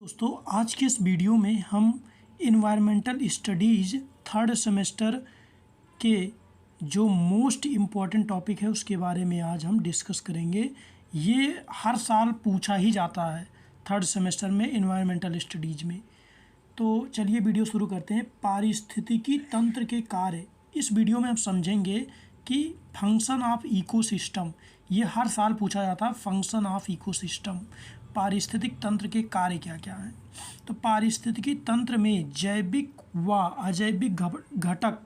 दोस्तों आज के इस वीडियो में हम इन्वायरमेंटल स्टडीज़ थर्ड सेमेस्टर के जो मोस्ट इम्पॉर्टेंट टॉपिक है उसके बारे में आज हम डिस्कस करेंगे। ये हर साल पूछा ही जाता है थर्ड सेमेस्टर में इन्वायरमेंटल स्टडीज़ में। तो चलिए वीडियो शुरू करते हैं। पारिस्थितिकी तंत्र के कार्य, इस वीडियो में हम समझेंगे कि फंक्शन ऑफ इकोसिस्टम, ये हर साल पूछा जाता है। फंक्शन ऑफ इकोसिस्टम, पारिस्थितिक तंत्र के कार्य क्या क्या हैं। तो पारिस्थितिकी तंत्र में जैविक व अजैविक घटक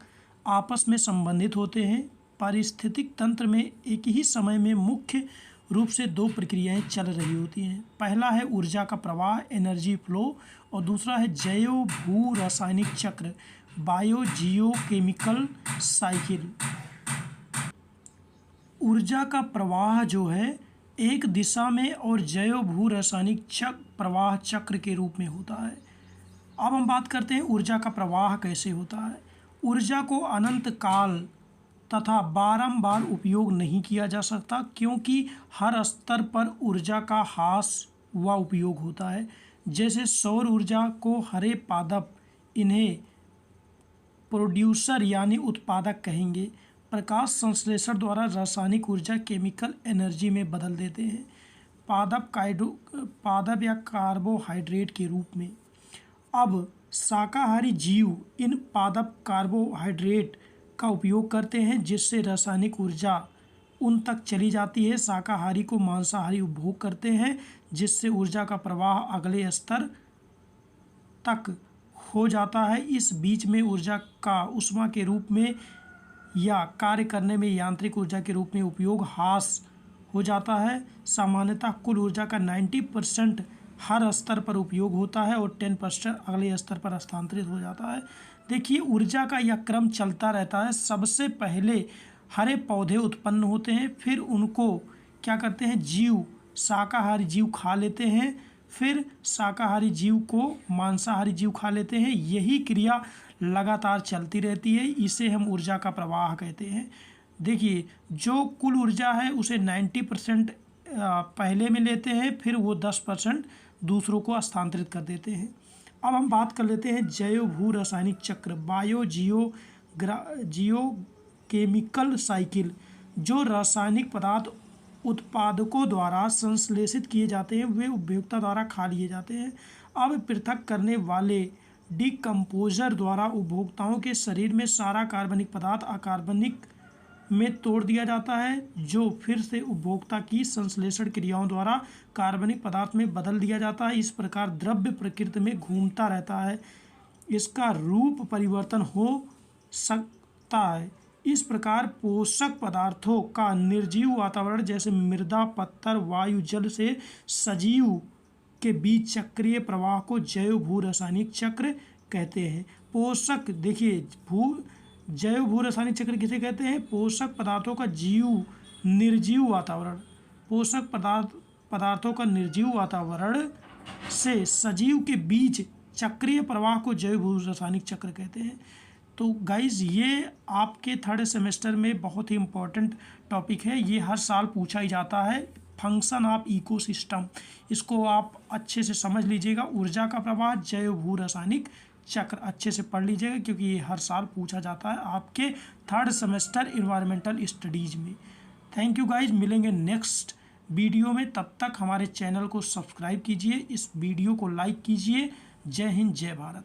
आपस में संबंधित होते हैं। पारिस्थितिक तंत्र में एक ही समय में मुख्य रूप से दो प्रक्रियाएं चल रही होती हैं। पहला है ऊर्जा का प्रवाह, एनर्जी फ्लो, और दूसरा है जैव भू रासायनिक चक्र, बायो जियो केमिकल साइकिल। ऊर्जा का प्रवाह जो है एक दिशा में और जैव भू रासायनिक प्रवाह चक्र के रूप में होता है। अब हम बात करते हैं ऊर्जा का प्रवाह कैसे होता है। ऊर्जा को अनंत काल तथा बारंबार उपयोग नहीं किया जा सकता, क्योंकि हर स्तर पर ऊर्जा का ह्रास व उपयोग होता है। जैसे सौर ऊर्जा को हरे पादप, इन्हें प्रोड्यूसर यानी उत्पादक कहेंगे, प्रकाश संश्लेषण द्वारा रासायनिक ऊर्जा केमिकल एनर्जी में बदल देते हैं, पादप या कार्बोहाइड्रेट के रूप में। अब शाकाहारी जीव इन पादप कार्बोहाइड्रेट का उपयोग करते हैं, जिससे रासायनिक ऊर्जा उन तक चली जाती है। शाकाहारी को मांसाहारी उपभोग करते हैं, जिससे ऊर्जा का प्रवाह अगले स्तर तक हो जाता है। इस बीच में ऊर्जा का ऊष्मा के रूप में या कार्य करने में यांत्रिक ऊर्जा के रूप में उपयोग ह्रास हो जाता है। सामान्यतः कुल ऊर्जा का 90% हर स्तर पर उपयोग होता है और 10% अगले स्तर पर हस्तांतरित हो जाता है। देखिए, ऊर्जा का यह क्रम चलता रहता है। सबसे पहले हरे पौधे उत्पन्न होते हैं, फिर उनको क्या करते हैं, जीव, शाकाहारी जीव खा लेते हैं, फिर शाकाहारी जीव को मांसाहारी जीव खा लेते हैं। यही क्रिया लगातार चलती रहती है, इसे हम ऊर्जा का प्रवाह कहते हैं। देखिए, जो कुल ऊर्जा है उसे 90% पहले में लेते हैं, फिर वो 10% दूसरों को हस्तांतरित कर देते हैं। अब हम बात कर लेते हैं जैव भू रासायनिक चक्र, बायो जियो केमिकल साइकिल। जो रासायनिक पदार्थ उत्पादकों द्वारा संश्लेषित किए जाते हैं वे उपभोक्ता द्वारा खा लिए जाते हैं। अब पृथक करने वाले डिकम्पोजर द्वारा उपभोक्ताओं के शरीर में सारा कार्बनिक पदार्थ अकार्बनिक में तोड़ दिया जाता है, जो फिर से उपभोक्ता की संश्लेषण क्रियाओं द्वारा कार्बनिक पदार्थ में बदल दिया जाता है। इस प्रकार द्रव्य प्रकृति में घूमता रहता है, इसका रूप परिवर्तन हो सकता है। इस प्रकार पोषक पदार्थों का निर्जीव वातावरण जैसे मृदा, पत्थर, वायु, जल से सजीव के बीच चक्रीय प्रवाह को जैव भू रासायनिक चक्र कहते हैं। पोषक, देखिए, जैव भू रासायनिक चक्र किसे कहते हैं? पोषक पदार्थों का निर्जीव वातावरण, पोषक पदार्थों का निर्जीव वातावरण से सजीव के बीच चक्रीय प्रवाह को जैव भू रासायनिक चक्र कहते हैं। तो गाइज़, ये आपके थर्ड सेमेस्टर में बहुत ही इम्पोर्टेंट टॉपिक है। ये हर साल पूछा ही जाता है, फंक्शन ऑफ इकोसिस्टम। इसको आप अच्छे से समझ लीजिएगा। ऊर्जा का प्रवाह, जैव भू रासायनिक चक्र अच्छे से पढ़ लीजिएगा, क्योंकि ये हर साल पूछा जाता है आपके थर्ड सेमेस्टर इन्वायरमेंटल स्टडीज़ में। थैंक यू गाइज, मिलेंगे नेक्स्ट वीडियो में। तब तक हमारे चैनल को सब्सक्राइब कीजिए, इस वीडियो को लाइक कीजिए। जय हिंद, जय भारत।